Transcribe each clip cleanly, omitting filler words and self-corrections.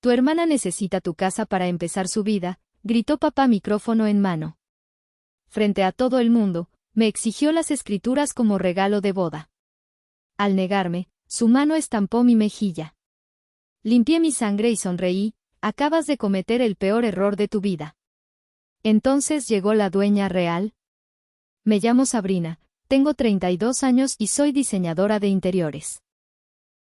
Tu hermana necesita tu casa para empezar su vida, gritó papá micrófono en mano. Frente a todo el mundo, me exigió las escrituras como regalo de boda. Al negarme, su mano estampó mi mejilla. Limpié mi sangre y sonreí. Acabas de cometer el peor error de tu vida. Entonces llegó la dueña real. Me llamo Sabrina, tengo 32 años y soy diseñadora de interiores.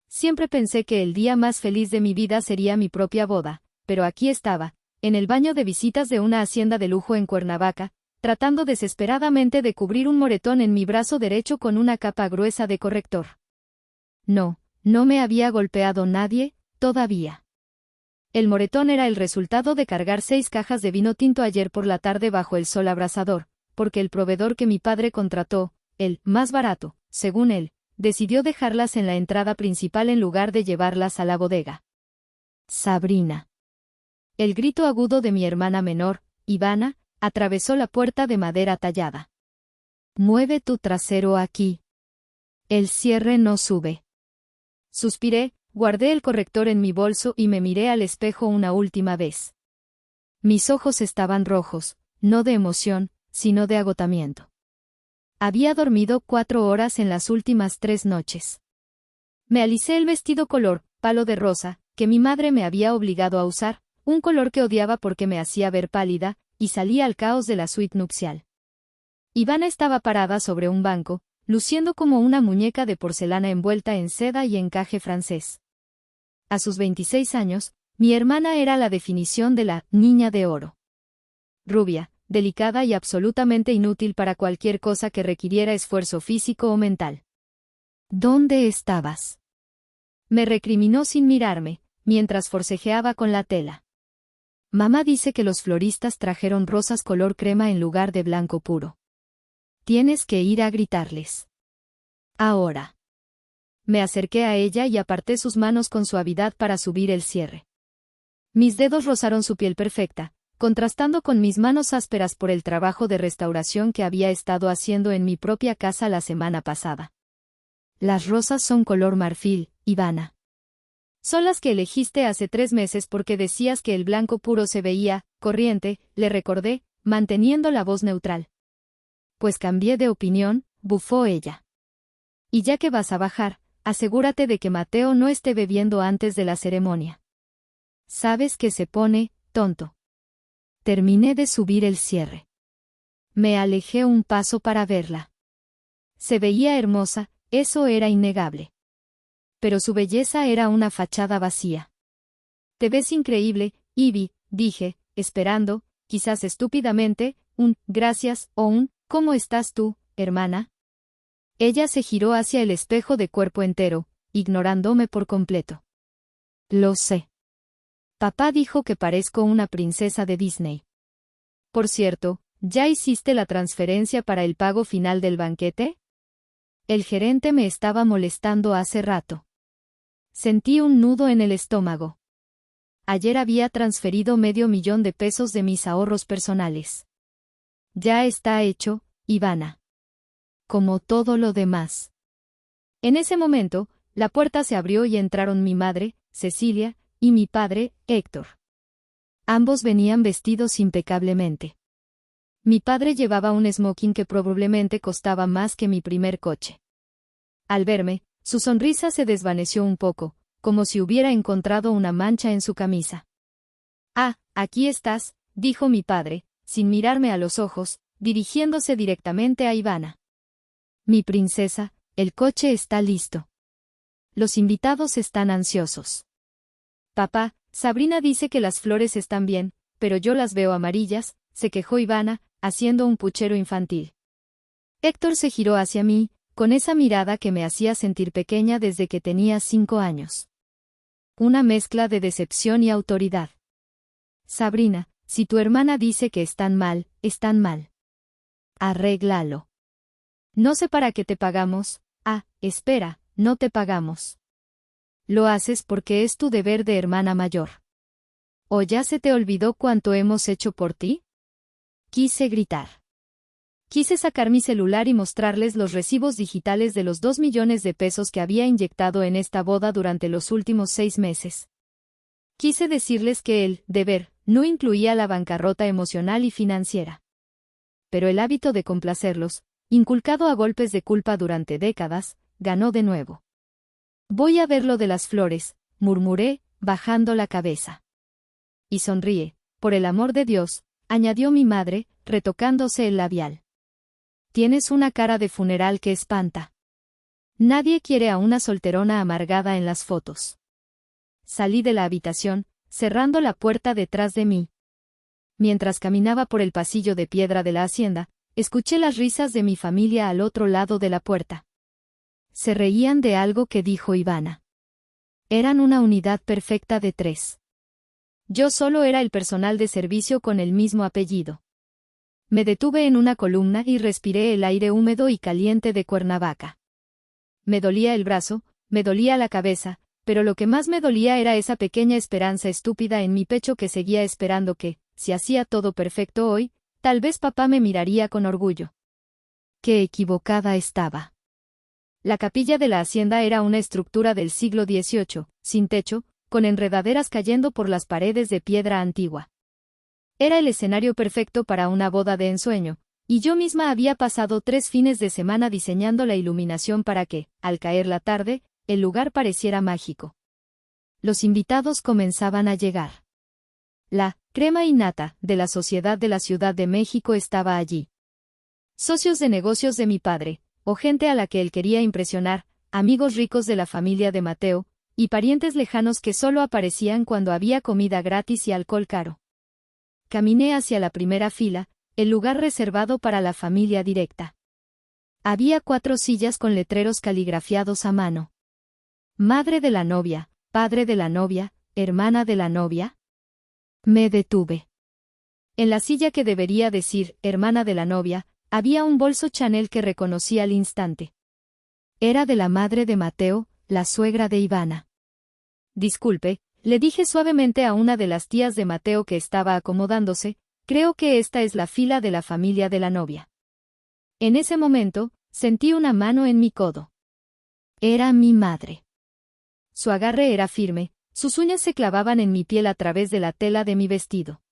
Siempre pensé que el día más feliz de mi vida sería mi propia boda, pero aquí estaba, en el baño de visitas de una hacienda de lujo en Cuernavaca, tratando desesperadamente de cubrir un moretón en mi brazo derecho con una capa gruesa de corrector. No me había golpeado nadie, todavía. El moretón era el resultado de cargar 6 cajas de vino tinto ayer por la tarde bajo el sol abrasador, porque el proveedor que mi padre contrató, el más barato, según él, decidió dejarlas en la entrada principal en lugar de llevarlas a la bodega. Sabrina. El grito agudo de mi hermana menor, Ivana, atravesó la puerta de madera tallada. Mueve tu trasero aquí. El cierre no sube. Suspiré. Guardé el corrector en mi bolso y me miré al espejo una última vez. Mis ojos estaban rojos, no de emoción, sino de agotamiento. Había dormido 4 horas en las últimas 3 noches. Me alicé el vestido color palo de rosa, que mi madre me había obligado a usar, un color que odiaba porque me hacía ver pálida, y salí al caos de la suite nupcial. Ivana estaba parada sobre un banco, luciendo como una muñeca de porcelana envuelta en seda y encaje francés. A sus 26 años, mi hermana era la definición de la niña de oro. Rubia, delicada y absolutamente inútil para cualquier cosa que requiriera esfuerzo físico o mental. ¿Dónde estabas? Me recriminó sin mirarme, mientras forcejeaba con la tela. Mamá dice que los floristas trajeron rosas color crema en lugar de blanco puro. Tienes que ir a gritarles. Ahora. Me acerqué a ella y aparté sus manos con suavidad para subir el cierre. Mis dedos rozaron su piel perfecta, contrastando con mis manos ásperas por el trabajo de restauración que había estado haciendo en mi propia casa la semana pasada. Las rosas son color marfil, Ivana. Son las que elegiste hace 3 meses porque decías que el blanco puro se veía corriente, le recordé, manteniendo la voz neutral. Pues cambié de opinión, bufó ella. Y ya que vas a bajar, asegúrate de que Mateo no esté bebiendo antes de la ceremonia. Sabes que se pone tonto. Terminé de subir el cierre. Me alejé un paso para verla. Se veía hermosa, eso era innegable. Pero su belleza era una fachada vacía. Te ves increíble, Ivy, dije, esperando, quizás estúpidamente, un gracias o un ¿cómo estás tú, hermana? Ella se giró hacia el espejo de cuerpo entero, ignorándome por completo. Lo sé. Papá dijo que parezco una princesa de Disney. Por cierto, ¿ya hiciste la transferencia para el pago final del banquete? El gerente me estaba molestando hace rato. Sentí un nudo en el estómago. Ayer había transferido $500,000 de mis ahorros personales. Ya está hecho, Ivana. Como todo lo demás. En ese momento, la puerta se abrió y entraron mi madre, Cecilia, y mi padre, Héctor. Ambos venían vestidos impecablemente. Mi padre llevaba un smoking que probablemente costaba más que mi primer coche. Al verme, su sonrisa se desvaneció un poco, como si hubiera encontrado una mancha en su camisa. Ah, aquí estás, dijo mi padre, sin mirarme a los ojos, dirigiéndose directamente a Ivana. Mi princesa, el coche está listo. Los invitados están ansiosos. Papá, Sabrina dice que las flores están bien, pero yo las veo amarillas, se quejó Ivana, haciendo un puchero infantil. Héctor se giró hacia mí, con esa mirada que me hacía sentir pequeña desde que tenía 5 años. Una mezcla de decepción y autoridad. Sabrina, si tu hermana dice que están mal, están mal. Arréglalo. No sé para qué te pagamos. Ah, espera, no te pagamos. Lo haces porque es tu deber de hermana mayor. ¿O ya se te olvidó cuánto hemos hecho por ti? Quise gritar. Quise sacar mi celular y mostrarles los recibos digitales de los 2 millones de pesos que había inyectado en esta boda durante los últimos 6 meses. Quise decirles que el deber no incluía la bancarrota emocional y financiera. Pero el hábito de complacerlos, inculcado a golpes de culpa durante décadas, ganó de nuevo. Voy a ver lo de las flores, murmuré, bajando la cabeza. Y sonríe, por el amor de Dios, añadió mi madre, retocándose el labial. Tienes una cara de funeral que espanta. Nadie quiere a una solterona amargada en las fotos. Salí de la habitación, cerrando la puerta detrás de mí. Mientras caminaba por el pasillo de piedra de la hacienda, escuché las risas de mi familia al otro lado de la puerta. Se reían de algo que dijo Ivana. Eran una unidad perfecta de 3. Yo solo era el personal de servicio con el mismo apellido. Me detuve en una columna y respiré el aire húmedo y caliente de Cuernavaca. Me dolía el brazo, me dolía la cabeza, pero lo que más me dolía era esa pequeña esperanza estúpida en mi pecho que seguía esperando que, si hacía todo perfecto hoy, tal vez papá me miraría con orgullo. Qué equivocada estaba. La capilla de la hacienda era una estructura del siglo XVIII, sin techo, con enredaderas cayendo por las paredes de piedra antigua. Era el escenario perfecto para una boda de ensueño, y yo misma había pasado 3 fines de semana diseñando la iluminación para que, al caer la tarde, el lugar pareciera mágico. Los invitados comenzaban a llegar. La crema y nata de la sociedad de la Ciudad de México estaba allí. Socios de negocios de mi padre, o gente a la que él quería impresionar, amigos ricos de la familia de Mateo, y parientes lejanos que solo aparecían cuando había comida gratis y alcohol caro. Caminé hacia la primera fila, el lugar reservado para la familia directa. Había 4 sillas con letreros caligrafiados a mano. Madre de la novia, padre de la novia, hermana de la novia. Me detuve. En la silla que debería decir hermana de la novia, había un bolso Chanel que reconocí al instante. Era de la madre de Mateo, la suegra de Ivana. Disculpe, le dije suavemente a una de las tías de Mateo que estaba acomodándose, creo que esta es la fila de la familia de la novia. En ese momento, sentí una mano en mi codo. Era mi madre. Su agarre era firme, sus uñas se clavaban en mi piel a través de la tela de mi vestido.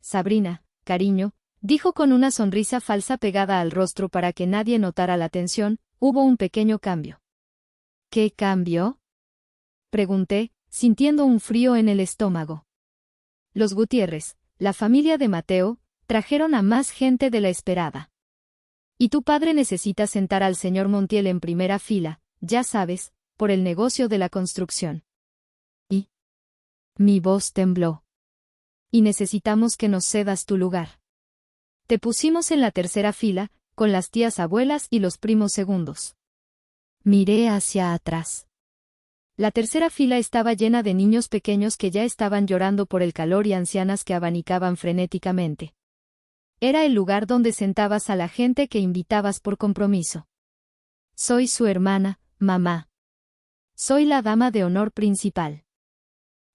Sabrina, cariño, dijo con una sonrisa falsa pegada al rostro para que nadie notara la tensión, hubo un pequeño cambio. ¿Qué cambio? Pregunté, sintiendo un frío en el estómago. Los Gutiérrez, la familia de Mateo, trajeron a más gente de la esperada. Y tu padre necesita sentar al señor Montiel en primera fila, ya sabes, por el negocio de la construcción. Y mi voz tembló. Y necesitamos que nos cedas tu lugar. Te pusimos en la tercera fila, con las tías abuelas y los primos segundos. Miré hacia atrás. La tercera fila estaba llena de niños pequeños que ya estaban llorando por el calor y ancianas que abanicaban frenéticamente. Era el lugar donde sentabas a la gente que invitabas por compromiso. Soy su hermana, mamá. Soy la dama de honor principal.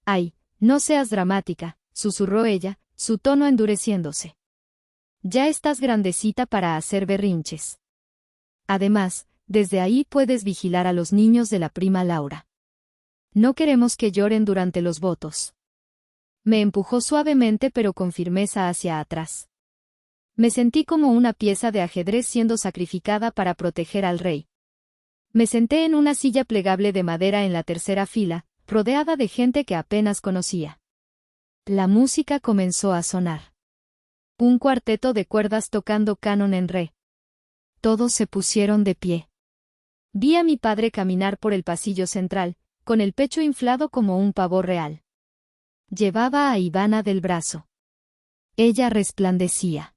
Ay, no seas dramática, susurró ella, su tono endureciéndose. Ya estás grandecita para hacer berrinches. Además, desde ahí puedes vigilar a los niños de la prima Laura. No queremos que lloren durante los votos. Me empujó suavemente pero con firmeza hacia atrás. Me sentí como una pieza de ajedrez siendo sacrificada para proteger al rey. Me senté en una silla plegable de madera en la tercera fila, rodeada de gente que apenas conocía. La música comenzó a sonar. Un cuarteto de cuerdas tocando canon en re. Todos se pusieron de pie. Vi a mi padre caminar por el pasillo central, con el pecho inflado como un pavo real. Llevaba a Ivana del brazo. Ella resplandecía.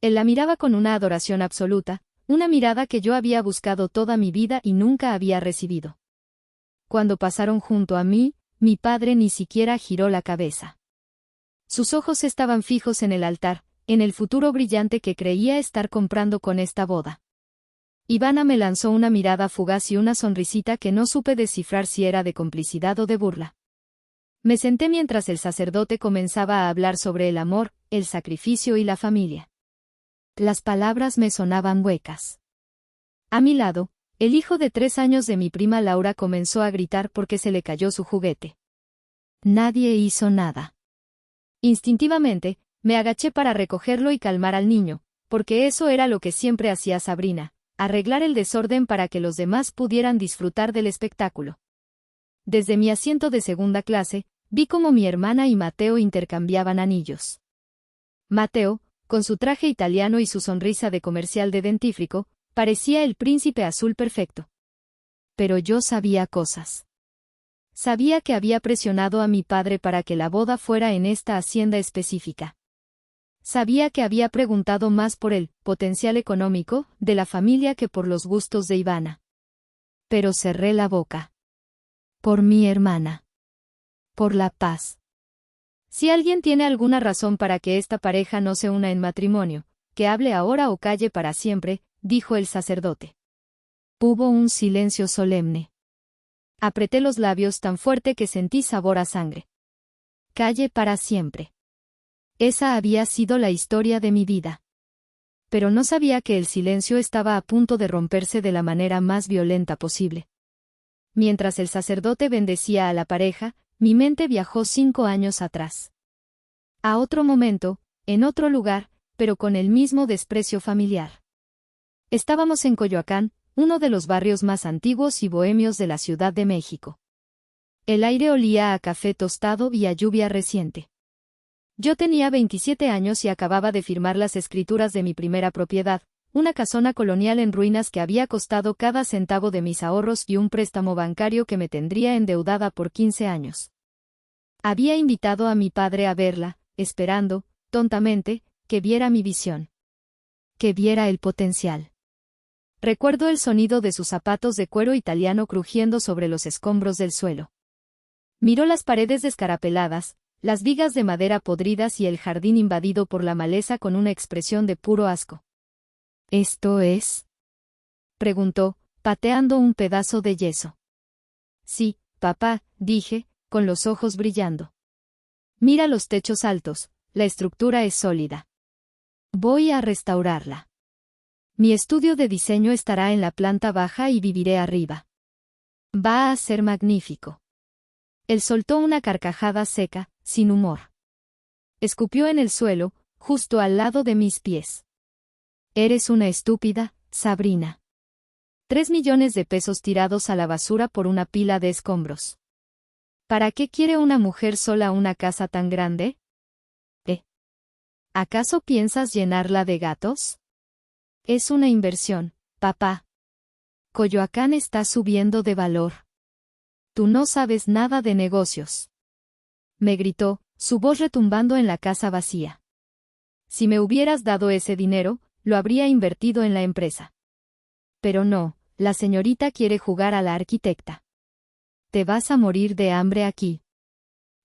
Él la miraba con una adoración absoluta, una mirada que yo había buscado toda mi vida y nunca había recibido. Cuando pasaron junto a mí, mi padre ni siquiera giró la cabeza. Sus ojos estaban fijos en el altar, en el futuro brillante que creía estar comprando con esta boda. Ivana me lanzó una mirada fugaz y una sonrisita que no supe descifrar si era de complicidad o de burla. Me senté mientras el sacerdote comenzaba a hablar sobre el amor, el sacrificio y la familia. Las palabras me sonaban huecas. A mi lado, el hijo de 3 años de mi prima Laura comenzó a gritar porque se le cayó su juguete. Nadie hizo nada. Instintivamente, me agaché para recogerlo y calmar al niño, porque eso era lo que siempre hacía Sabrina, arreglar el desorden para que los demás pudieran disfrutar del espectáculo. Desde mi asiento de segunda clase, vi cómo mi hermana y Mateo intercambiaban anillos. Mateo, con su traje italiano y su sonrisa de comercial de dentífrico, parecía el príncipe azul perfecto. Pero yo sabía cosas. Sabía que había presionado a mi padre para que la boda fuera en esta hacienda específica. Sabía que había preguntado más por el potencial económico de la familia que por los gustos de Ivana. Pero cerré la boca. Por mi hermana. Por la paz. Si alguien tiene alguna razón para que esta pareja no se una en matrimonio, que hable ahora o calle para siempre, dijo el sacerdote. Hubo un silencio solemne. Apreté los labios tan fuerte que sentí sabor a sangre. Calle para siempre. Esa había sido la historia de mi vida. Pero no sabía que el silencio estaba a punto de romperse de la manera más violenta posible. Mientras el sacerdote bendecía a la pareja, mi mente viajó 5 años atrás. A otro momento, en otro lugar, pero con el mismo desprecio familiar. Estábamos en Coyoacán, uno de los barrios más antiguos y bohemios de la Ciudad de México. El aire olía a café tostado y a lluvia reciente. Yo tenía 27 años y acababa de firmar las escrituras de mi primera propiedad, una casona colonial en ruinas que había costado cada centavo de mis ahorros y un préstamo bancario que me tendría endeudada por 15 años. Había invitado a mi padre a verla, esperando, tontamente, que viera mi visión. Que viera el potencial. Recuerdo el sonido de sus zapatos de cuero italiano crujiendo sobre los escombros del suelo. Miró las paredes descarapeladas, las vigas de madera podridas y el jardín invadido por la maleza con una expresión de puro asco. ¿Esto es? Preguntó, pateando un pedazo de yeso. Sí, papá, dije, con los ojos brillando. Mira los techos altos, la estructura es sólida. Voy a restaurarla. Mi estudio de diseño estará en la planta baja y viviré arriba. Va a ser magnífico. Él soltó una carcajada seca, sin humor. Escupió en el suelo, justo al lado de mis pies. Eres una estúpida, Sabrina. 3 millones de pesos tirados a la basura por una pila de escombros. ¿Para qué quiere una mujer sola una casa tan grande? ¿Acaso piensas llenarla de gatos? Es una inversión, papá. Coyoacán está subiendo de valor. Tú no sabes nada de negocios. Me gritó, su voz retumbando en la casa vacía. Si me hubieras dado ese dinero, lo habría invertido en la empresa. Pero no, la señorita quiere jugar a la arquitecta. Te vas a morir de hambre aquí.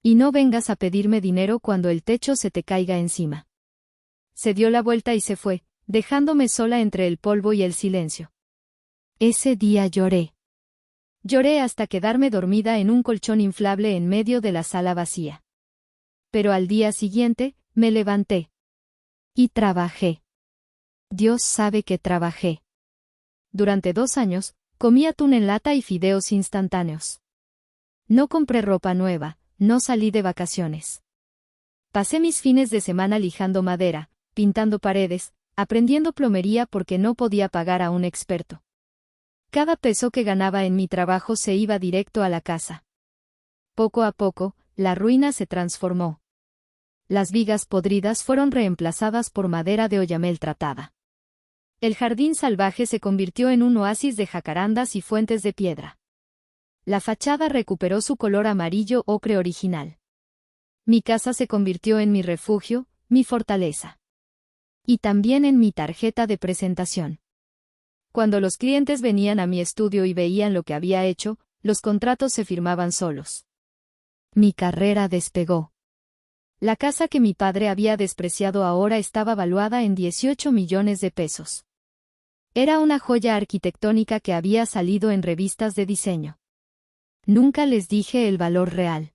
Y no vengas a pedirme dinero cuando el techo se te caiga encima. Se dio la vuelta y se fue, dejándome sola entre el polvo y el silencio. Ese día lloré. Lloré hasta quedarme dormida en un colchón inflable en medio de la sala vacía. Pero al día siguiente, me levanté. Y trabajé. Dios sabe que trabajé. Durante 2 años, comí atún en lata y fideos instantáneos. No compré ropa nueva, no salí de vacaciones. Pasé mis fines de semana lijando madera, pintando paredes, aprendiendo plomería porque no podía pagar a un experto. Cada peso que ganaba en mi trabajo se iba directo a la casa. Poco a poco, la ruina se transformó. Las vigas podridas fueron reemplazadas por madera de oyamel tratada. El jardín salvaje se convirtió en un oasis de jacarandas y fuentes de piedra. La fachada recuperó su color amarillo ocre original. Mi casa se convirtió en mi refugio, mi fortaleza. Y también en mi tarjeta de presentación. Cuando los clientes venían a mi estudio y veían lo que había hecho, los contratos se firmaban solos. Mi carrera despegó. La casa que mi padre había despreciado ahora estaba valuada en 18 millones de pesos. Era una joya arquitectónica que había salido en revistas de diseño. Nunca les dije el valor real.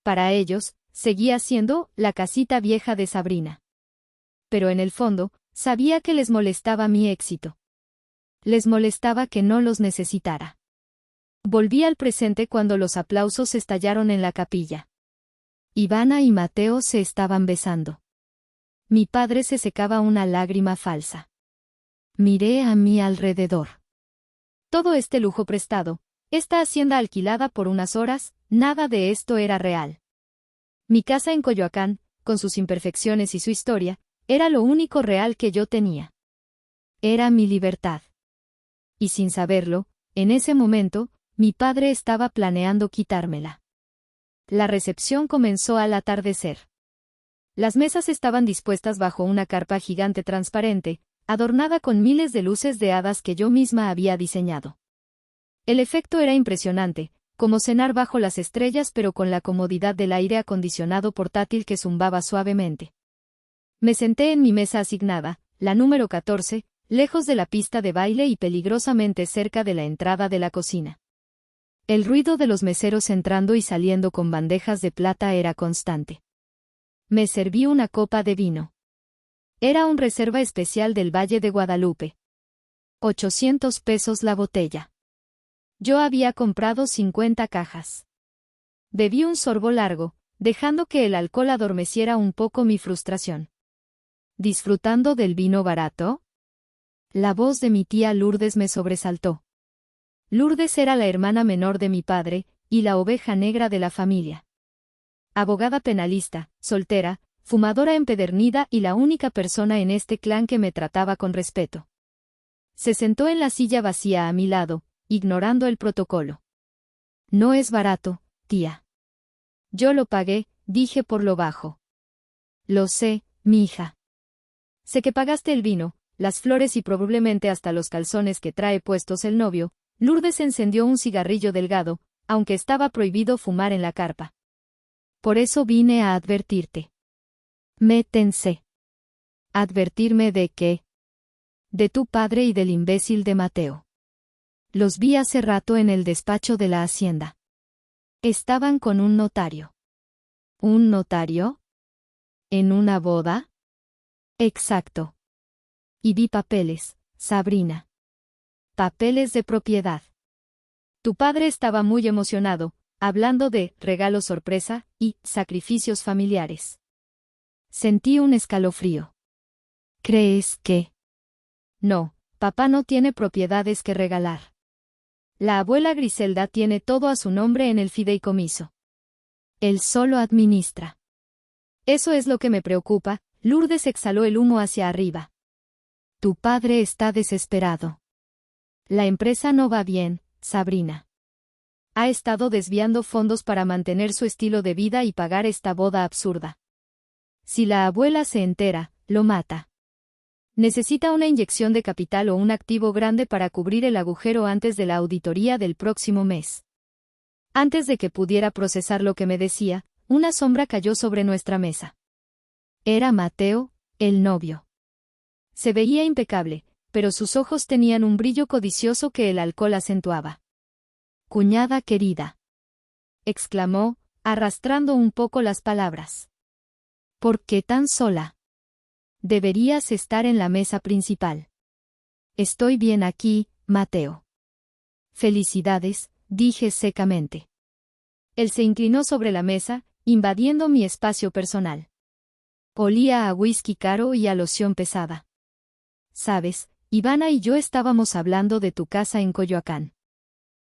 Para ellos, seguía siendo la casita vieja de Sabrina. Pero en el fondo, sabía que les molestaba mi éxito. Les molestaba que no los necesitara. Volví al presente cuando los aplausos estallaron en la capilla. Ivana y Mateo se estaban besando. Mi padre se secaba una lágrima falsa. Miré a mi alrededor. Todo este lujo prestado, esta hacienda alquilada por unas horas, nada de esto era real. Mi casa en Coyoacán, con sus imperfecciones y su historia, era lo único real que yo tenía. Era mi libertad. Y sin saberlo, en ese momento, mi padre estaba planeando quitármela. La recepción comenzó al atardecer. Las mesas estaban dispuestas bajo una carpa gigante transparente, adornada con miles de luces de hadas que yo misma había diseñado. El efecto era impresionante, como cenar bajo las estrellas pero con la comodidad del aire acondicionado portátil que zumbaba suavemente. Me senté en mi mesa asignada, la número 14, lejos de la pista de baile y peligrosamente cerca de la entrada de la cocina. El ruido de los meseros entrando y saliendo con bandejas de plata era constante. Me serví una copa de vino. Era un reserva especial del Valle de Guadalupe. 800 pesos la botella. Yo había comprado 50 cajas. Bebí un sorbo largo, dejando que el alcohol adormeciera un poco mi frustración. ¿Disfrutando del vino barato? La voz de mi tía Lourdes me sobresaltó. Lourdes era la hermana menor de mi padre, y la oveja negra de la familia. Abogada penalista, soltera, fumadora empedernida y la única persona en este clan que me trataba con respeto. Se sentó en la silla vacía a mi lado, ignorando el protocolo. No es barato, tía. Yo lo pagué, dije por lo bajo. Lo sé, mi hija. Sé que pagaste el vino, las flores y probablemente hasta los calzones que trae puestos el novio. Lourdes encendió un cigarrillo delgado, aunque estaba prohibido fumar en la carpa. Por eso vine a advertirte. Métense. ¿Advertirme de qué? De tu padre y del imbécil de Mateo. Los vi hace rato en el despacho de la hacienda. Estaban con un notario. ¿Un notario? ¿En una boda? Exacto. Y vi papeles, Sabrina. Papeles de propiedad. Tu padre estaba muy emocionado, hablando de regalo sorpresa y sacrificios familiares. Sentí un escalofrío. ¿Crees que? No, papá no tiene propiedades que regalar. La abuela Griselda tiene todo a su nombre en el fideicomiso. Él solo administra. Eso es lo que me preocupa. Lourdes exhaló el humo hacia arriba. Tu padre está desesperado. La empresa no va bien, Sabrina. Ha estado desviando fondos para mantener su estilo de vida y pagar esta boda absurda. Si la abuela se entera, lo mata. Necesita una inyección de capital o un activo grande para cubrir el agujero antes de la auditoría del próximo mes. Antes de que pudiera procesar lo que me decía, una sombra cayó sobre nuestra mesa. Era Mateo, el novio. Se veía impecable, pero sus ojos tenían un brillo codicioso que el alcohol acentuaba. Cuñada querida, exclamó, arrastrando un poco las palabras. ¿Por qué tan sola? Deberías estar en la mesa principal. Estoy bien aquí, Mateo. Felicidades, dije secamente. Él se inclinó sobre la mesa, invadiendo mi espacio personal. Olía a whisky caro y a loción pesada. Sabes, Ivana y yo estábamos hablando de tu casa en Coyoacán.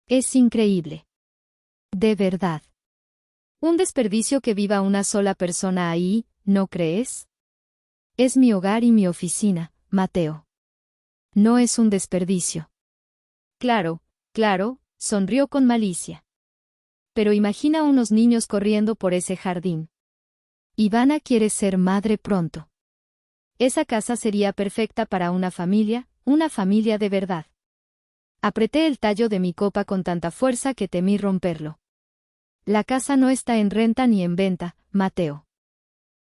Es increíble. De verdad. Un desperdicio que viva una sola persona ahí, ¿no crees? Es mi hogar y mi oficina, Mateo. No es un desperdicio. Claro, claro, sonrió con malicia. Pero imagina unos niños corriendo por ese jardín. Ivana quiere ser madre pronto. Esa casa sería perfecta para una familia de verdad. Apreté el tallo de mi copa con tanta fuerza que temí romperlo. La casa no está en renta ni en venta, Mateo.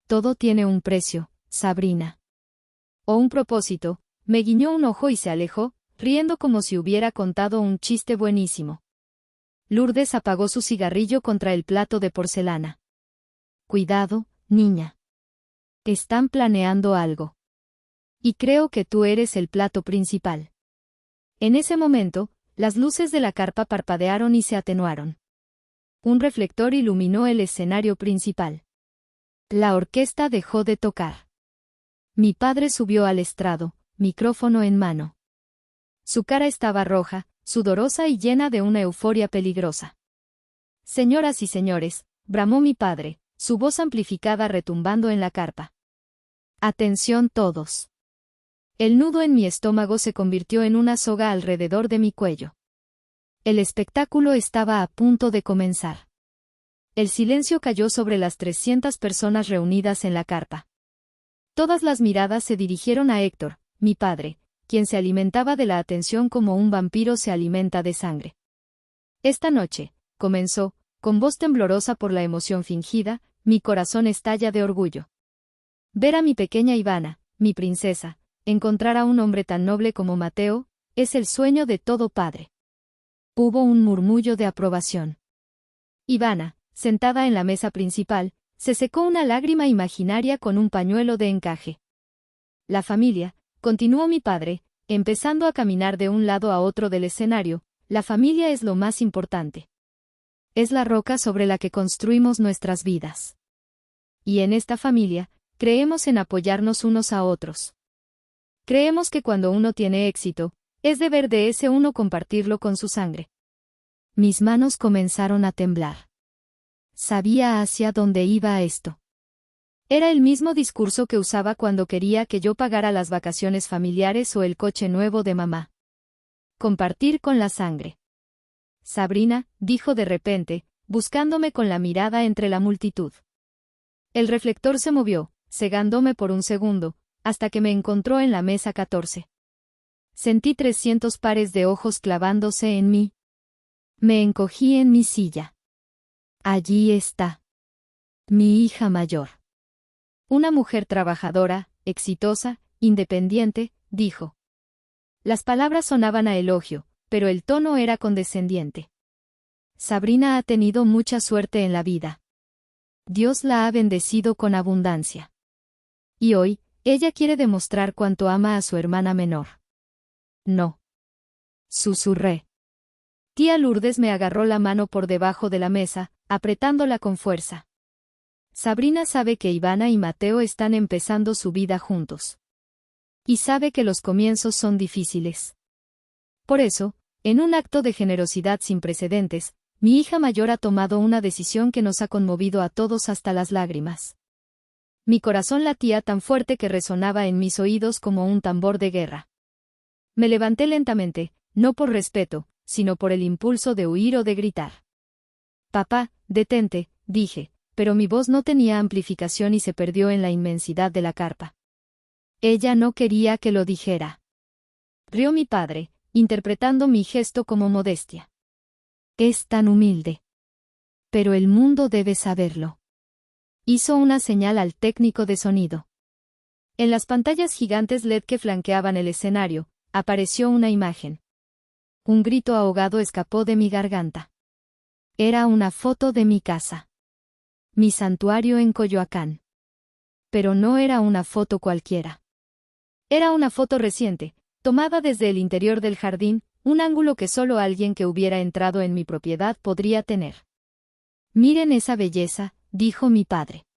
Todo tiene un precio, Sabrina. O un propósito, me guiñó un ojo y se alejó, riendo como si hubiera contado un chiste buenísimo. Lourdes apagó su cigarrillo contra el plato de porcelana. Cuidado, niña. Están planeando algo. Y creo que tú eres el plato principal. En ese momento, las luces de la carpa parpadearon y se atenuaron. Un reflector iluminó el escenario principal. La orquesta dejó de tocar. Mi padre subió al estrado, micrófono en mano. Su cara estaba roja, sudorosa y llena de una euforia peligrosa. Señoras y señores, bramó mi padre, su voz amplificada retumbando en la carpa. Atención todos. El nudo en mi estómago se convirtió en una soga alrededor de mi cuello. El espectáculo estaba a punto de comenzar. El silencio cayó sobre las 300 personas reunidas en la carpa. Todas las miradas se dirigieron a Héctor, mi padre, quien se alimentaba de la atención como un vampiro se alimenta de sangre. Esta noche, comenzó, con voz temblorosa por la emoción fingida, mi corazón estalla de orgullo. Ver a mi pequeña Ivana, mi princesa, encontrar a un hombre tan noble como Mateo, es el sueño de todo padre. Hubo un murmullo de aprobación. Ivana, sentada en la mesa principal, se secó una lágrima imaginaria con un pañuelo de encaje. La familia, continuó mi padre, empezando a caminar de un lado a otro del escenario, la familia es lo más importante. Es la roca sobre la que construimos nuestras vidas. Y en esta familia, creemos en apoyarnos unos a otros. Creemos que cuando uno tiene éxito, es deber de ese uno compartirlo con su sangre. Mis manos comenzaron a temblar. Sabía hacia dónde iba esto. Era el mismo discurso que usaba cuando quería que yo pagara las vacaciones familiares o el coche nuevo de mamá. Compartir con la sangre. Sabrina, dijo de repente, buscándome con la mirada entre la multitud. El reflector se movió, cegándome por un segundo, hasta que me encontró en la mesa 14. Sentí 300 pares de ojos clavándose en mí. Me encogí en mi silla. Allí está. Mi hija mayor. Una mujer trabajadora, exitosa, independiente, dijo. Las palabras sonaban a elogio, pero el tono era condescendiente. Sabrina ha tenido mucha suerte en la vida. Dios la ha bendecido con abundancia. Y hoy, ella quiere demostrar cuánto ama a su hermana menor. No. Susurré. Tía Lourdes me agarró la mano por debajo de la mesa, apretándola con fuerza. Sabrina sabe que Ivana y Mateo están empezando su vida juntos. Y sabe que los comienzos son difíciles. Por eso, en un acto de generosidad sin precedentes, mi hija mayor ha tomado una decisión que nos ha conmovido a todos hasta las lágrimas. Mi corazón latía tan fuerte que resonaba en mis oídos como un tambor de guerra. Me levanté lentamente, no por respeto, sino por el impulso de huir o de gritar. Papá, detente, dije, pero mi voz no tenía amplificación y se perdió en la inmensidad de la carpa. Ella no quería que lo dijera. Rió mi padre, interpretando mi gesto como modestia. Es tan humilde. Pero el mundo debe saberlo. Hizo una señal al técnico de sonido. En las pantallas gigantes LED que flanqueaban el escenario, apareció una imagen. Un grito ahogado escapó de mi garganta. Era una foto de mi casa. Mi santuario en Coyoacán. Pero no era una foto cualquiera. Era una foto reciente, tomada desde el interior del jardín, un ángulo que solo alguien que hubiera entrado en mi propiedad podría tener. Miren esa belleza, dijo mi padre.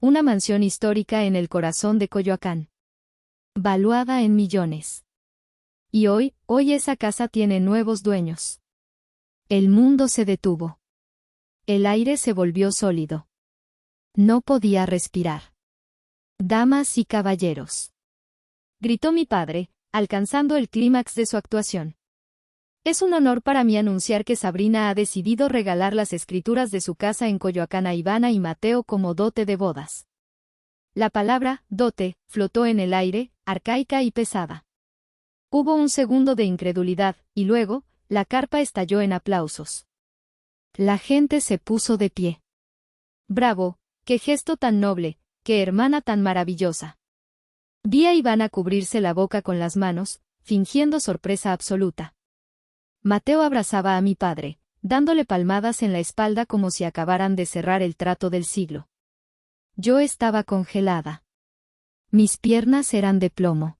Una mansión histórica en el corazón de Coyoacán. Valuada en millones. Y hoy esa casa tiene nuevos dueños. El mundo se detuvo. El aire se volvió sólido. No podía respirar. Damas y caballeros. Gritó mi padre, alcanzando el clímax de su actuación. Es un honor para mí anunciar que Sabrina ha decidido regalar las escrituras de su casa en Coyoacán a Ivana y Mateo como dote de bodas. La palabra, dote, flotó en el aire, arcaica y pesada. Hubo un segundo de incredulidad, y luego, la carpa estalló en aplausos. La gente se puso de pie. Bravo, qué gesto tan noble, qué hermana tan maravillosa. Vi a Ivana cubrirse la boca con las manos, fingiendo sorpresa absoluta. Mateo abrazaba a mi padre, dándole palmadas en la espalda como si acabaran de cerrar el trato del siglo. Yo estaba congelada. Mis piernas eran de plomo.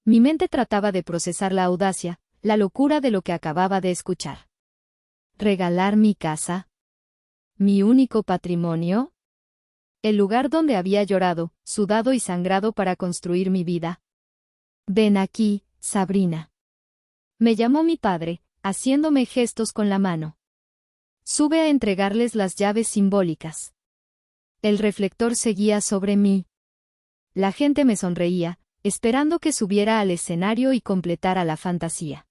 Mi mente trataba de procesar la audacia, la locura de lo que acababa de escuchar. ¿Regalar mi casa? ¿Mi único patrimonio? El lugar donde había llorado, sudado y sangrado para construir mi vida. Ven aquí, Sabrina. Me llamó mi padre, haciéndome gestos con la mano. Sube a entregarles las llaves simbólicas. El reflector seguía sobre mí. La gente me sonreía, esperando que subiera al escenario y completara la fantasía.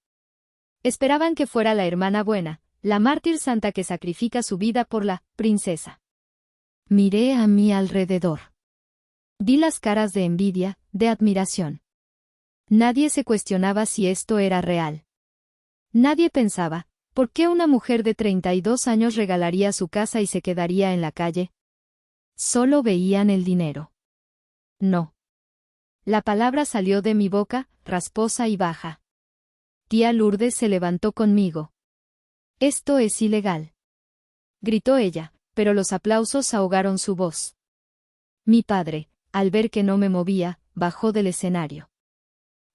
Esperaban que fuera la hermana buena, la mártir santa que sacrifica su vida por la princesa. Miré a mi alrededor. Vi las caras de envidia, de admiración. Nadie se cuestionaba si esto era real. Nadie pensaba, ¿por qué una mujer de 32 años regalaría su casa y se quedaría en la calle? Solo veían el dinero. No. La palabra salió de mi boca, rasposa y baja. Tía Lourdes se levantó conmigo. Esto es ilegal. Gritó ella, pero los aplausos ahogaron su voz. Mi padre, al ver que no me movía, bajó del escenario.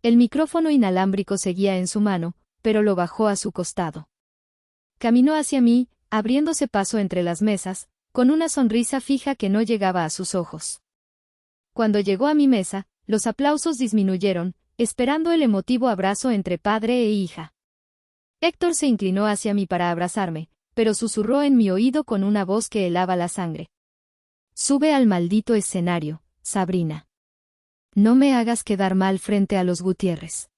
El micrófono inalámbrico seguía en su mano, pero lo bajó a su costado. Caminó hacia mí, abriéndose paso entre las mesas, con una sonrisa fija que no llegaba a sus ojos. Cuando llegó a mi mesa, los aplausos disminuyeron, esperando el emotivo abrazo entre padre e hija. Héctor se inclinó hacia mí para abrazarme, pero susurró en mi oído con una voz que helaba la sangre. Sube al maldito escenario, Sabrina. No me hagas quedar mal frente a los Gutiérrez.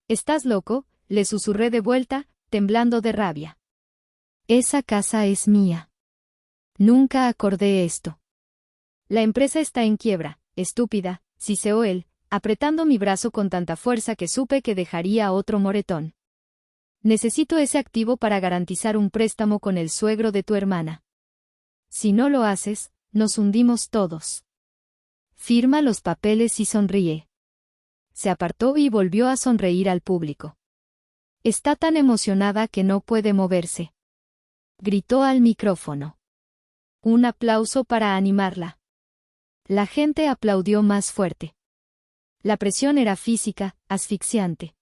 ¿Estás loco?, le susurré de vuelta, temblando de rabia. Esa casa es mía. Nunca acordé esto. La empresa está en quiebra, estúpida, siseó él, apretando mi brazo con tanta fuerza que supe que dejaría otro moretón. Necesito ese activo para garantizar un préstamo con el suegro de tu hermana. Si no lo haces, nos hundimos todos. Firma los papeles y sonríe. Se apartó y volvió a sonreír al público. Está tan emocionada que no puede moverse. Gritó al micrófono. Un aplauso para animarla. La gente aplaudió más fuerte. La presión era física, asfixiante.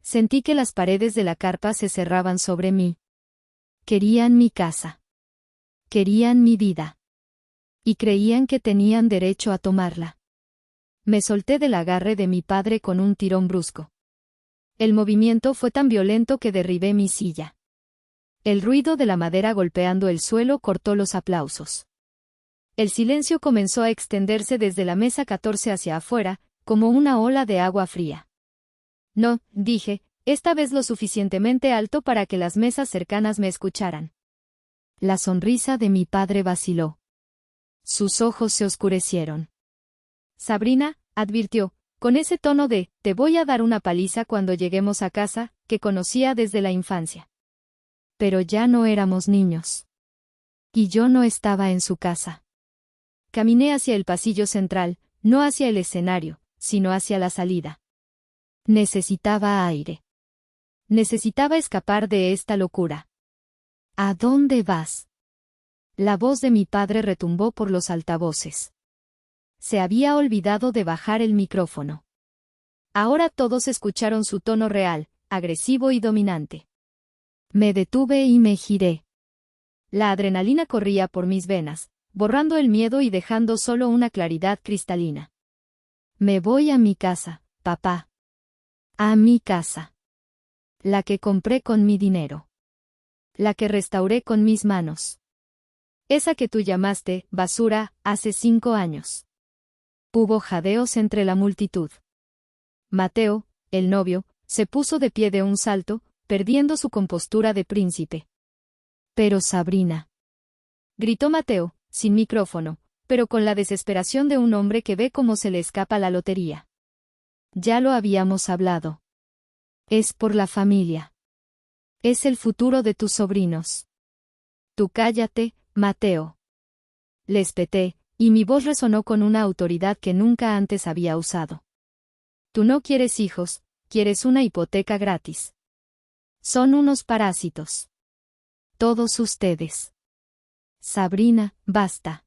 Sentí que las paredes de la carpa se cerraban sobre mí. Querían mi casa. Querían mi vida. Y creían que tenían derecho a tomarla. Me solté del agarre de mi padre con un tirón brusco. El movimiento fue tan violento que derribé mi silla. El ruido de la madera golpeando el suelo cortó los aplausos. El silencio comenzó a extenderse desde la mesa 14 hacia afuera, como una ola de agua fría. No, dije, esta vez lo suficientemente alto para que las mesas cercanas me escucharan. La sonrisa de mi padre vaciló. Sus ojos se oscurecieron. Sabrina, advirtió, con ese tono de, te voy a dar una paliza cuando lleguemos a casa, que conocía desde la infancia. Pero ya no éramos niños. Y yo no estaba en su casa. Caminé hacia el pasillo central, no hacia el escenario, sino hacia la salida. Necesitaba aire. Necesitaba escapar de esta locura. ¿A dónde vas? La voz de mi padre retumbó por los altavoces. Se había olvidado de bajar el micrófono. Ahora todos escucharon su tono real, agresivo y dominante. Me detuve y me giré. La adrenalina corría por mis venas, borrando el miedo y dejando solo una claridad cristalina. Me voy a mi casa, papá. A mi casa. La que compré con mi dinero. La que restauré con mis manos. Esa que tú llamaste basura hace 5 años. Hubo jadeos entre la multitud. Mateo, el novio, se puso de pie de un salto, perdiendo su compostura de príncipe. Pero Sabrina. Gritó Mateo, sin micrófono, pero con la desesperación de un hombre que ve cómo se le escapa la lotería. Ya lo habíamos hablado. Es por la familia. Es el futuro de tus sobrinos. Tú cállate, Mateo. Le espeté, y mi voz resonó con una autoridad que nunca antes había usado. Tú no quieres hijos, quieres una hipoteca gratis. Son unos parásitos. Todos ustedes. Sabrina, basta.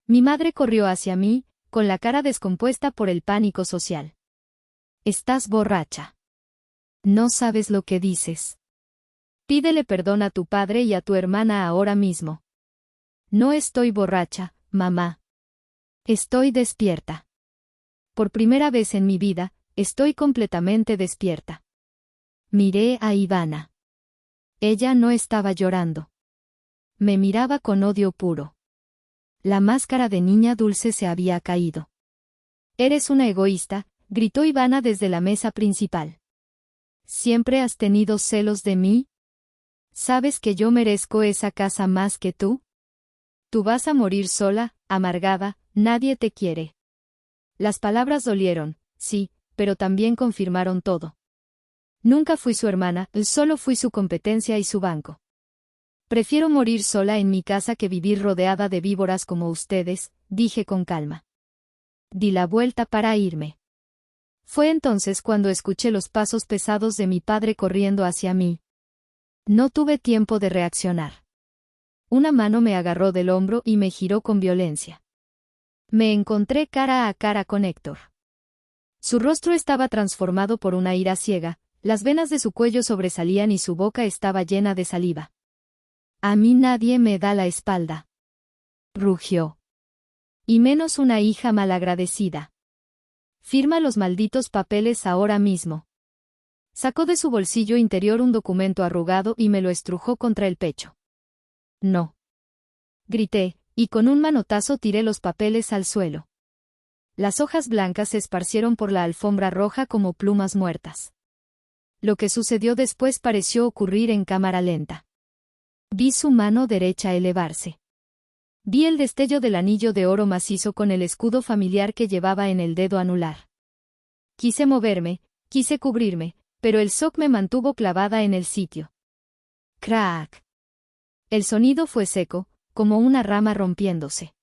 Mi madre corrió hacia mí, con la cara descompuesta por el pánico social. Estás borracha. No sabes lo que dices. Pídele perdón a tu padre y a tu hermana ahora mismo. No estoy borracha, mamá. Estoy despierta. Por primera vez en mi vida, estoy completamente despierta. Miré a Ivana. Ella no estaba llorando. Me miraba con odio puro. La máscara de niña dulce se había caído. Eres una egoísta, gritó Ivana desde la mesa principal. ¿Siempre has tenido celos de mí? ¿Sabes que yo merezco esa casa más que tú? Tú vas a morir sola, amargada, nadie te quiere. Las palabras dolieron, sí, pero también confirmaron todo. Nunca fui su hermana, solo fui su competencia y su banco. Prefiero morir sola en mi casa que vivir rodeada de víboras como ustedes, dije con calma. Di la vuelta para irme. Fue entonces cuando escuché los pasos pesados de mi padre corriendo hacia mí. No tuve tiempo de reaccionar. Una mano me agarró del hombro y me giró con violencia. Me encontré cara a cara con Héctor. Su rostro estaba transformado por una ira ciega, las venas de su cuello sobresalían y su boca estaba llena de saliva. A mí nadie me da la espalda. Rugió. Y menos una hija malagradecida. Firma los malditos papeles ahora mismo. Sacó de su bolsillo interior un documento arrugado y me lo estrujó contra el pecho. No. Grité, y con un manotazo tiré los papeles al suelo. Las hojas blancas se esparcieron por la alfombra roja como plumas muertas. Lo que sucedió después pareció ocurrir en cámara lenta. Vi su mano derecha elevarse. Vi el destello del anillo de oro macizo con el escudo familiar que llevaba en el dedo anular. Quise moverme, quise cubrirme, pero el shock me mantuvo clavada en el sitio. ¡Crack! El sonido fue seco, como una rama rompiéndose.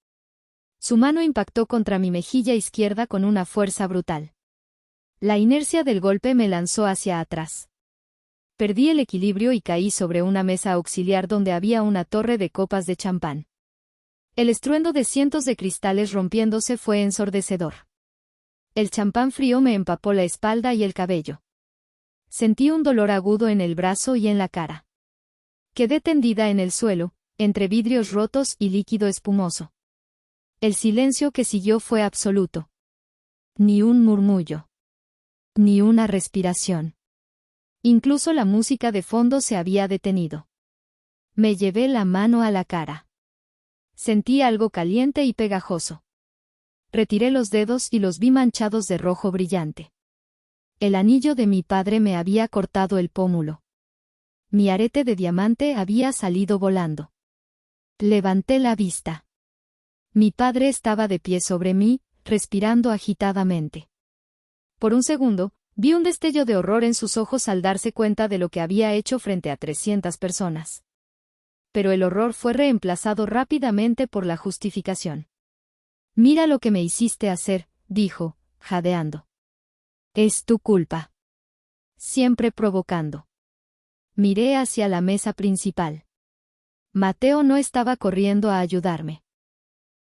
Su mano impactó contra mi mejilla izquierda con una fuerza brutal. La inercia del golpe me lanzó hacia atrás. Perdí el equilibrio y caí sobre una mesa auxiliar donde había una torre de copas de champán. El estruendo de cientos de cristales rompiéndose fue ensordecedor. El champán frío me empapó la espalda y el cabello. Sentí un dolor agudo en el brazo y en la cara. Quedé tendida en el suelo, entre vidrios rotos y líquido espumoso. El silencio que siguió fue absoluto. Ni un murmullo. Ni una respiración. Incluso la música de fondo se había detenido. Me llevé la mano a la cara. Sentí algo caliente y pegajoso. Retiré los dedos y los vi manchados de rojo brillante. El anillo de mi padre me había cortado el pómulo. Mi arete de diamante había salido volando. Levanté la vista. Mi padre estaba de pie sobre mí, respirando agitadamente. Por un segundo, vi un destello de horror en sus ojos al darse cuenta de lo que había hecho frente a 300 personas. Pero el horror fue reemplazado rápidamente por la justificación. Mira lo que me hiciste hacer, dijo, jadeando. Es tu culpa. Siempre provocando. Miré hacia la mesa principal. Mateo no estaba corriendo a ayudarme.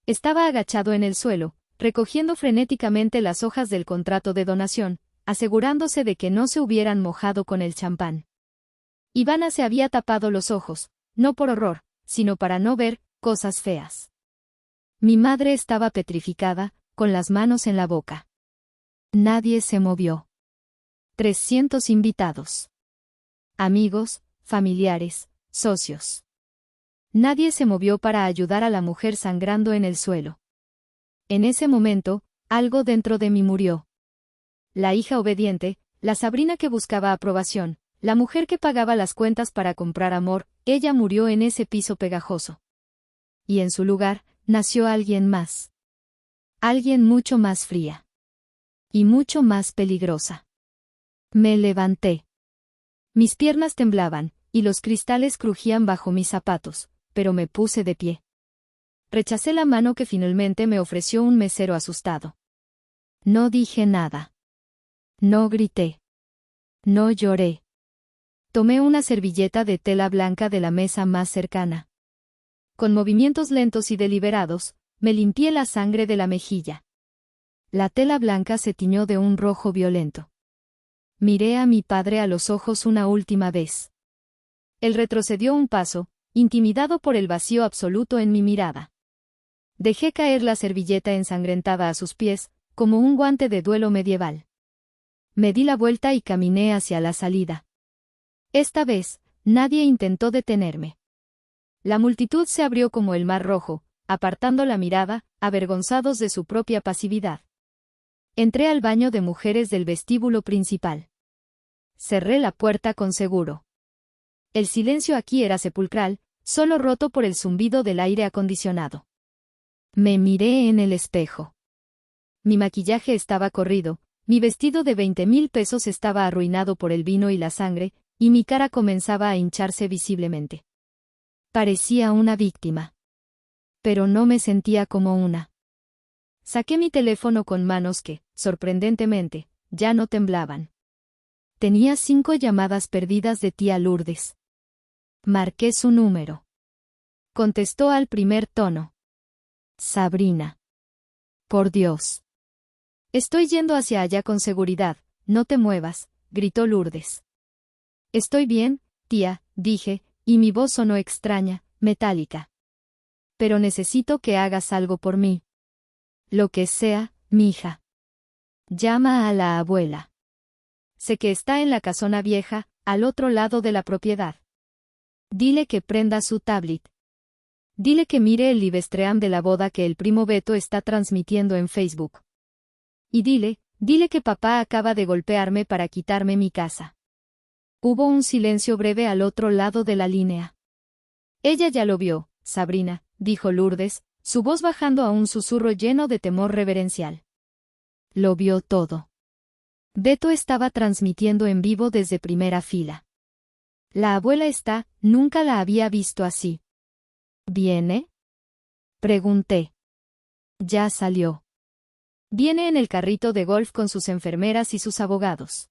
Estaba agachado en el suelo, recogiendo frenéticamente las hojas del contrato de donación, asegurándose de que no se hubieran mojado con el champán. Ivana se había tapado los ojos, no por horror, sino para no ver cosas feas. Mi madre estaba petrificada, con las manos en la boca. Nadie se movió. 300 invitados. Amigos, familiares, socios. Nadie se movió para ayudar a la mujer sangrando en el suelo. En ese momento, algo dentro de mí murió. La hija obediente, la Sabrina que buscaba aprobación, la mujer que pagaba las cuentas para comprar amor, ella murió en ese piso pegajoso. Y en su lugar, nació alguien más. Alguien mucho más fría. Y mucho más peligrosa. Me levanté. Mis piernas temblaban, y los cristales crujían bajo mis zapatos, pero me puse de pie. Rechacé la mano que finalmente me ofreció un mesero asustado. No dije nada. No grité. No lloré. Tomé una servilleta de tela blanca de la mesa más cercana. Con movimientos lentos y deliberados, me limpié la sangre de la mejilla. La tela blanca se tiñó de un rojo violento. Miré a mi padre a los ojos una última vez. Él retrocedió un paso, intimidado por el vacío absoluto en mi mirada. Dejé caer la servilleta ensangrentada a sus pies, como un guante de duelo medieval. Me di la vuelta y caminé hacia la salida. Esta vez, nadie intentó detenerme. La multitud se abrió como el mar rojo, apartando la mirada, avergonzados de su propia pasividad. Entré al baño de mujeres del vestíbulo principal. Cerré la puerta con seguro. El silencio aquí era sepulcral, solo roto por el zumbido del aire acondicionado. Me miré en el espejo. Mi maquillaje estaba corrido, mi vestido de 20,000 pesos estaba arruinado por el vino y la sangre, y mi cara comenzaba a hincharse visiblemente. Parecía una víctima. Pero no me sentía como una. Saqué mi teléfono con manos que, sorprendentemente, ya no temblaban. Tenía 5 llamadas perdidas de tía Lourdes. Marqué su número. Contestó al primer tono. Sabrina. Por Dios. Estoy yendo hacia allá con seguridad, no te muevas, gritó Lourdes. Estoy bien, tía, dije, y mi voz sonó extraña, metálica. Pero necesito que hagas algo por mí. Lo que sea, mija. Llama a la abuela. Sé que está en la casona vieja, al otro lado de la propiedad. Dile que prenda su tablet. Dile que mire el livestream de la boda que el primo Beto está transmitiendo en Facebook. Y dile que papá acaba de golpearme para quitarme mi casa. Hubo un silencio breve al otro lado de la línea. Ella ya lo vio, Sabrina, dijo Lourdes, su voz bajando a un susurro lleno de temor reverencial. Lo vio todo. Beto estaba transmitiendo en vivo desde primera fila. La abuela nunca la había visto así. ¿Viene? Pregunté. Ya salió. Viene en el carrito de golf con sus enfermeras y sus abogados.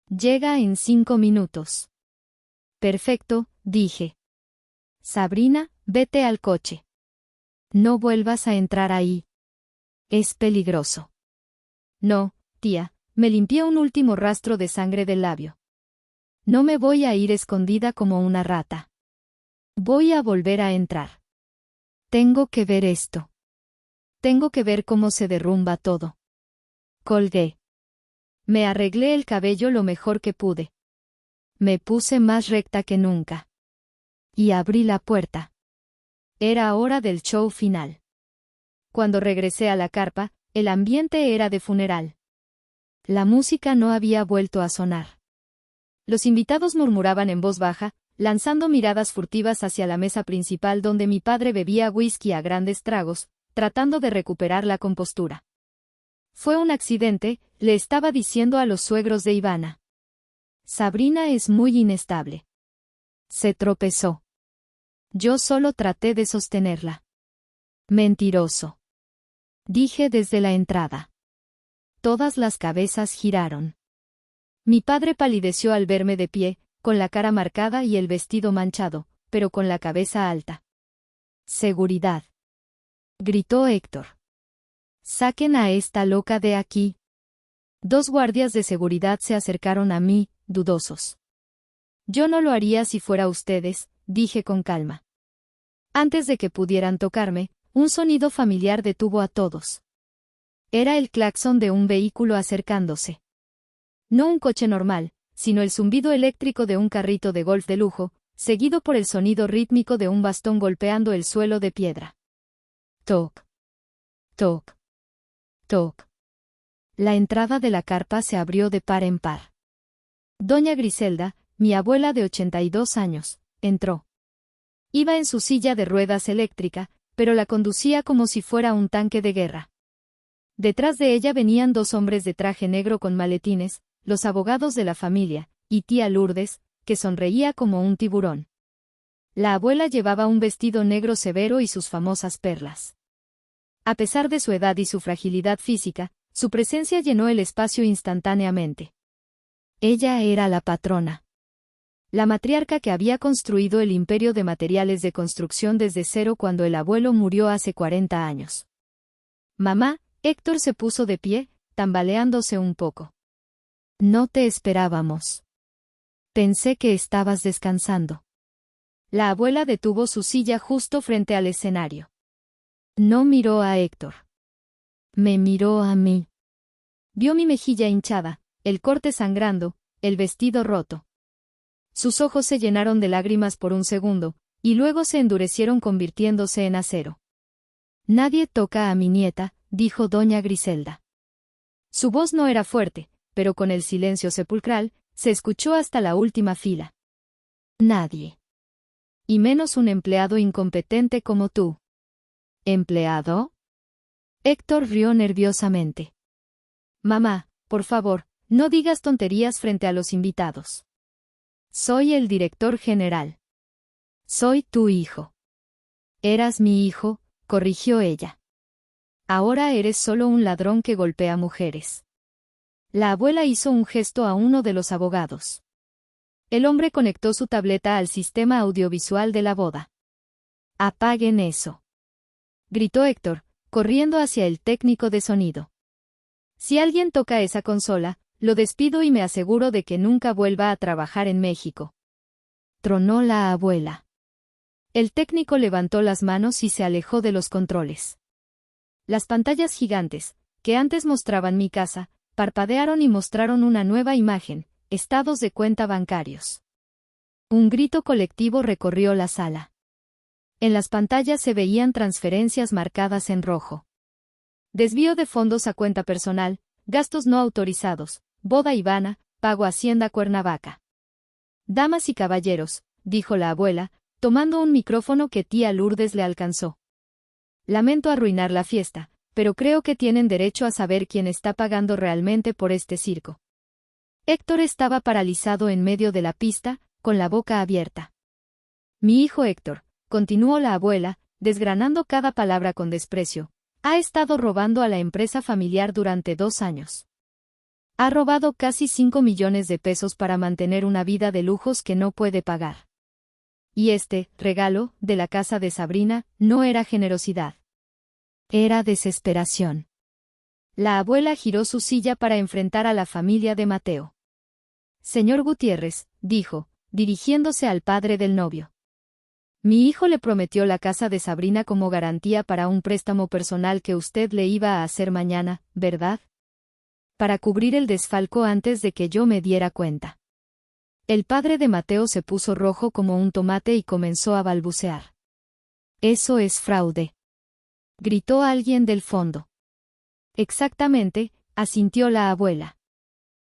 Llega en 5 minutos. Perfecto, dije. Sabrina, vete al coche. No vuelvas a entrar ahí. Es peligroso. No, tía, me limpié un último rastro de sangre del labio. No me voy a ir escondida como una rata. Voy a volver a entrar. Tengo que ver esto. Tengo que ver cómo se derrumba todo. Colgué. Me arreglé el cabello lo mejor que pude. Me puse más recta que nunca. Y abrí la puerta. Era hora del show final. Cuando regresé a la carpa, el ambiente era de funeral. La música no había vuelto a sonar. Los invitados murmuraban en voz baja, lanzando miradas furtivas hacia la mesa principal donde mi padre bebía whisky a grandes tragos, tratando de recuperar la compostura. Fue un accidente, le estaba diciendo a los suegros de Ivana. Sabrina es muy inestable. Se tropezó. Yo solo traté de sostenerla. Mentiroso. Dije desde la entrada. Todas las cabezas giraron. Mi padre palideció al verme de pie, con la cara marcada y el vestido manchado, pero con la cabeza alta. Seguridad. Gritó Héctor. Saquen a esta loca de aquí. 2 guardias de seguridad se acercaron a mí, dudosos. Yo no lo haría si fuera ustedes, dije con calma. Antes de que pudieran tocarme, un sonido familiar detuvo a todos. Era el claxon de un vehículo acercándose. No un coche normal, sino el zumbido eléctrico de un carrito de golf de lujo, seguido por el sonido rítmico de un bastón golpeando el suelo de piedra. Toc. Toc. Toc. La entrada de la carpa se abrió de par en par. Doña Griselda, mi abuela de 82 años, entró. Iba en su silla de ruedas eléctrica, pero la conducía como si fuera un tanque de guerra. Detrás de ella venían 2 hombres de traje negro con maletines, los abogados de la familia, y tía Lourdes, que sonreía como un tiburón. La abuela llevaba un vestido negro severo y sus famosas perlas. A pesar de su edad y su fragilidad física, su presencia llenó el espacio instantáneamente. Ella era la patrona. La matriarca que había construido el imperio de materiales de construcción desde cero cuando el abuelo murió hace 40 años. Mamá, Héctor se puso de pie, tambaleándose un poco. No te esperábamos. Pensé que estabas descansando. La abuela detuvo su silla justo frente al escenario. No miró a Héctor. Me miró a mí. Vio mi mejilla hinchada, el corte sangrando, el vestido roto. Sus ojos se llenaron de lágrimas por un segundo, y luego se endurecieron convirtiéndose en acero. Nadie toca a mi nieta, dijo doña Griselda. Su voz no era fuerte, pero con el silencio sepulcral, se escuchó hasta la última fila. Nadie. Y menos un empleado incompetente como tú. ¿Empleado? Héctor rió nerviosamente. Mamá, por favor, no digas tonterías frente a los invitados. Soy el director general. Soy tu hijo. Eras mi hijo, corrigió ella. Ahora eres solo un ladrón que golpea mujeres. La abuela hizo un gesto a uno de los abogados. El hombre conectó su tableta al sistema audiovisual de la boda. Apaguen eso. Gritó Héctor, corriendo hacia el técnico de sonido. Si alguien toca esa consola, lo despido y me aseguro de que nunca vuelva a trabajar en México. Tronó la abuela. El técnico levantó las manos y se alejó de los controles. Las pantallas gigantes, que antes mostraban mi casa, parpadearon y mostraron una nueva imagen, estados de cuenta bancarios. Un grito colectivo recorrió la sala. En las pantallas se veían transferencias marcadas en rojo. Desvío de fondos a cuenta personal, gastos no autorizados, boda Ivana, pago Hacienda Cuernavaca. Damas y caballeros, dijo la abuela, tomando un micrófono que tía Lourdes le alcanzó. Lamento arruinar la fiesta, pero creo que tienen derecho a saber quién está pagando realmente por este circo. Héctor estaba paralizado en medio de la pista, con la boca abierta. Mi hijo Héctor, continuó la abuela, desgranando cada palabra con desprecio, ha estado robando a la empresa familiar durante 2 años. Ha robado casi 5 millones de pesos para mantener una vida de lujos que no puede pagar. Y este regalo, de la casa de Sabrina, no era generosidad. Era desesperación. La abuela giró su silla para enfrentar a la familia de Mateo. Señor Gutiérrez, dijo, dirigiéndose al padre del novio. Mi hijo le prometió la casa de Sabrina como garantía para un préstamo personal que usted le iba a hacer mañana, ¿verdad? Para cubrir el desfalco antes de que yo me diera cuenta. El padre de Mateo se puso rojo como un tomate y comenzó a balbucear. Eso es fraude. Gritó alguien del fondo. Exactamente, asintió la abuela.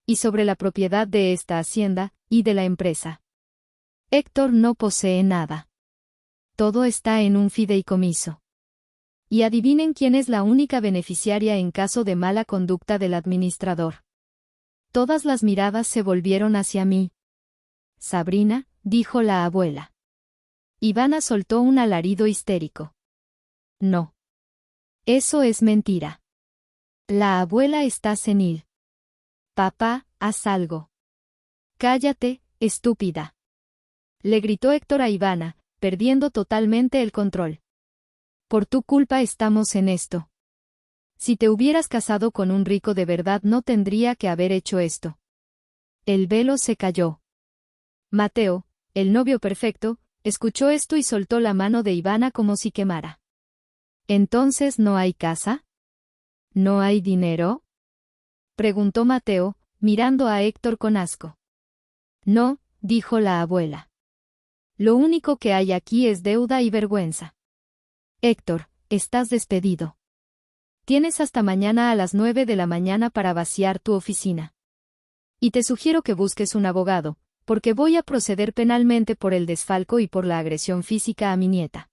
Y sobre la propiedad de esta hacienda, y de la empresa. Héctor no posee nada. Todo está en un fideicomiso. Y adivinen quién es la única beneficiaria en caso de mala conducta del administrador. Todas las miradas se volvieron hacia mí. Sabrina, dijo la abuela. Ivana soltó un alarido histérico. No. Eso es mentira. La abuela está senil. Papá, haz algo. Cállate, estúpida. Le gritó Héctor a Ivana, perdiendo totalmente el control. Por tu culpa estamos en esto. Si te hubieras casado con un rico de verdad no tendría que haber hecho esto. El velo se cayó. Mateo, el novio perfecto, escuchó esto y soltó la mano de Ivana como si quemara. ¿Entonces no hay casa? ¿No hay dinero? Preguntó Mateo, mirando a Héctor con asco. No, dijo la abuela. Lo único que hay aquí es deuda y vergüenza. Héctor, estás despedido. Tienes hasta mañana a las 9 de la mañana para vaciar tu oficina. Y te sugiero que busques un abogado, porque voy a proceder penalmente por el desfalco y por la agresión física a mi nieta.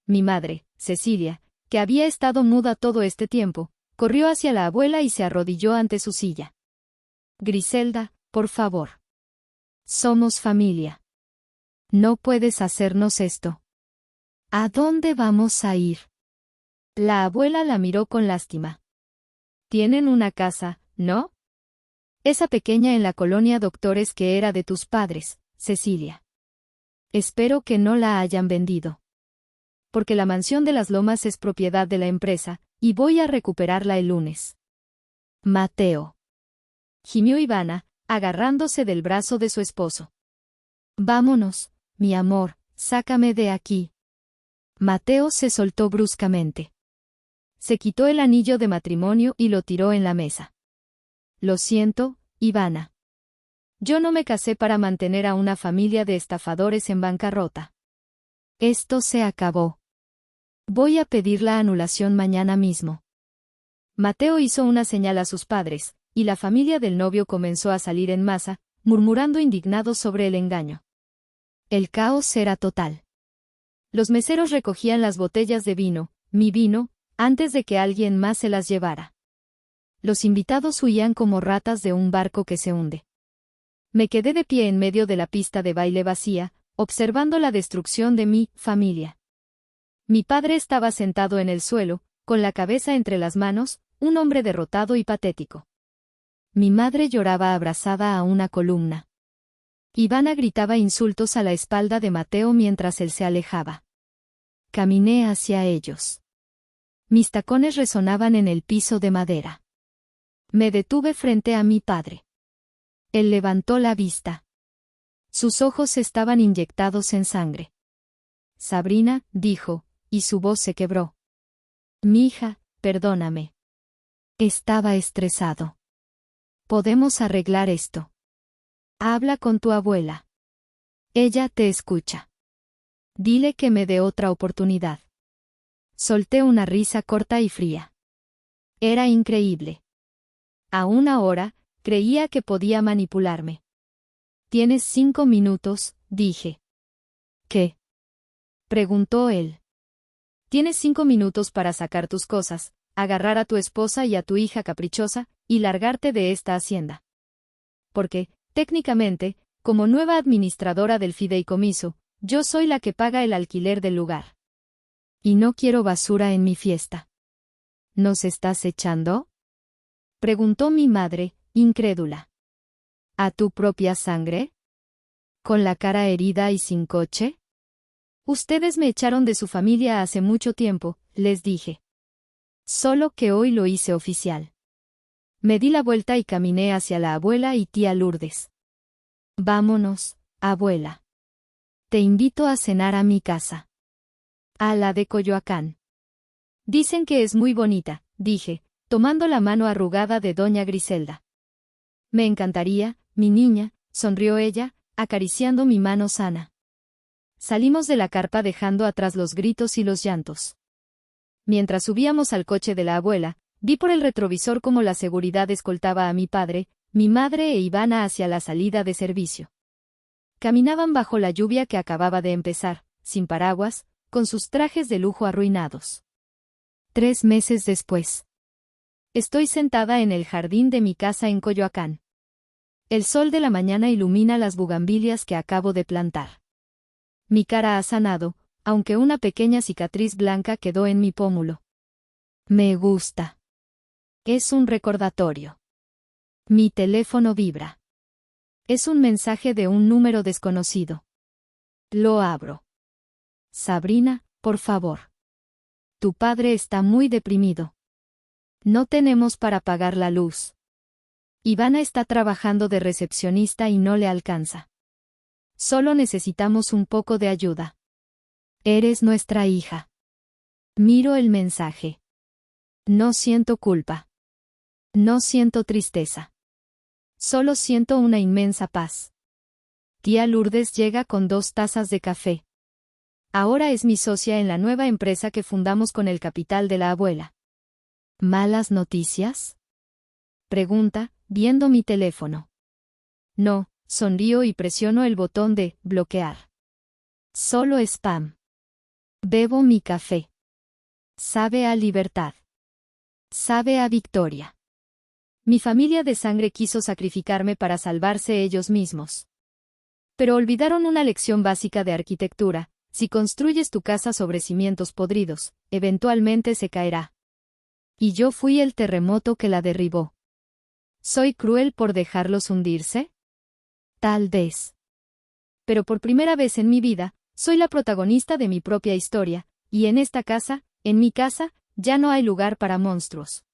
Mi madre, Cecilia, que había estado muda todo este tiempo, corrió hacia la abuela y se arrodilló ante su silla. Griselda, por favor. Somos familia. No puedes hacernos esto. ¿A dónde vamos a ir? La abuela la miró con lástima. Tienen una casa, ¿no? Esa pequeña en la colonia Doctores que era de tus padres, Cecilia. Espero que no la hayan vendido. Porque la mansión de las Lomas es propiedad de la empresa, y voy a recuperarla el lunes. Mateo. Gimió Ivana, agarrándose del brazo de su esposo. Vámonos, mi amor, sácame de aquí. Mateo se soltó bruscamente. Se quitó el anillo de matrimonio y lo tiró en la mesa. Lo siento, Ivana. Yo no me casé para mantener a una familia de estafadores en bancarrota. Esto se acabó. Voy a pedir la anulación mañana mismo. Mateo hizo una señal a sus padres, y la familia del novio comenzó a salir en masa, murmurando indignados sobre el engaño. El caos era total. Los meseros recogían las botellas de vino, mi vino, antes de que alguien más se las llevara. Los invitados huían como ratas de un barco que se hunde. Me quedé de pie en medio de la pista de baile vacía, observando la destrucción de mi familia. Mi padre estaba sentado en el suelo, con la cabeza entre las manos, un hombre derrotado y patético. Mi madre lloraba abrazada a una columna. Ivana gritaba insultos a la espalda de Mateo mientras él se alejaba. Caminé hacia ellos. Mis tacones resonaban en el piso de madera. Me detuve frente a mi padre. Él levantó la vista. Sus ojos estaban inyectados en sangre. Sabrina, dijo, y su voz se quebró. Mi hija, perdóname. Estaba estresado. Podemos arreglar esto. Habla con tu abuela. Ella te escucha. Dile que me dé otra oportunidad. Solté una risa corta y fría. Era increíble. Aún ahora, creía que podía manipularme. Tienes 5 minutos, dije. ¿Qué? Preguntó él. Tienes 5 minutos para sacar tus cosas, agarrar a tu esposa y a tu hija caprichosa, y largarte de esta hacienda. Porque, técnicamente, como nueva administradora del fideicomiso, yo soy la que paga el alquiler del lugar. Y no quiero basura en mi fiesta. ¿Nos estás echando? Preguntó mi madre, incrédula. ¿A tu propia sangre? ¿Con la cara herida y sin coche? Ustedes me echaron de su familia hace mucho tiempo, les dije. Solo que hoy lo hice oficial. Me di la vuelta y caminé hacia la abuela y tía Lourdes. Vámonos, abuela. Te invito a cenar a mi casa. A la de Coyoacán. Dicen que es muy bonita, dije, tomando la mano arrugada de doña Griselda. Me encantaría, mi niña, sonrió ella, acariciando mi mano sana. Salimos de la carpa dejando atrás los gritos y los llantos. Mientras subíamos al coche de la abuela, vi por el retrovisor cómo la seguridad escoltaba a mi padre, mi madre e Ivana hacia la salida de servicio. Caminaban bajo la lluvia que acababa de empezar, sin paraguas, con sus trajes de lujo arruinados. 3 meses después. Estoy sentada en el jardín de mi casa en Coyoacán. El sol de la mañana ilumina las bugambilias que acabo de plantar. Mi cara ha sanado, aunque una pequeña cicatriz blanca quedó en mi pómulo. Me gusta. Es un recordatorio. Mi teléfono vibra. Es un mensaje de un número desconocido. Lo abro. Sabrina, por favor. Tu padre está muy deprimido. No tenemos para pagar la luz. Ivana está trabajando de recepcionista y no le alcanza. Solo necesitamos un poco de ayuda. Eres nuestra hija. Miro el mensaje. No siento culpa. No siento tristeza. Solo siento una inmensa paz. Tía Lourdes llega con 2 tazas de café. Ahora es mi socia en la nueva empresa que fundamos con el capital de la abuela. ¿Malas noticias? Pregunta, viendo mi teléfono. No, sonrío y presiono el botón de bloquear. Solo spam. Bebo mi café. Sabe a libertad. Sabe a victoria. Mi familia de sangre quiso sacrificarme para salvarse ellos mismos. Pero olvidaron una lección básica de arquitectura: si construyes tu casa sobre cimientos podridos, eventualmente se caerá. Y yo fui el terremoto que la derribó. ¿Soy cruel por dejarlos hundirse? Tal vez. Pero por primera vez en mi vida, soy la protagonista de mi propia historia, y en esta casa, en mi casa, ya no hay lugar para monstruos.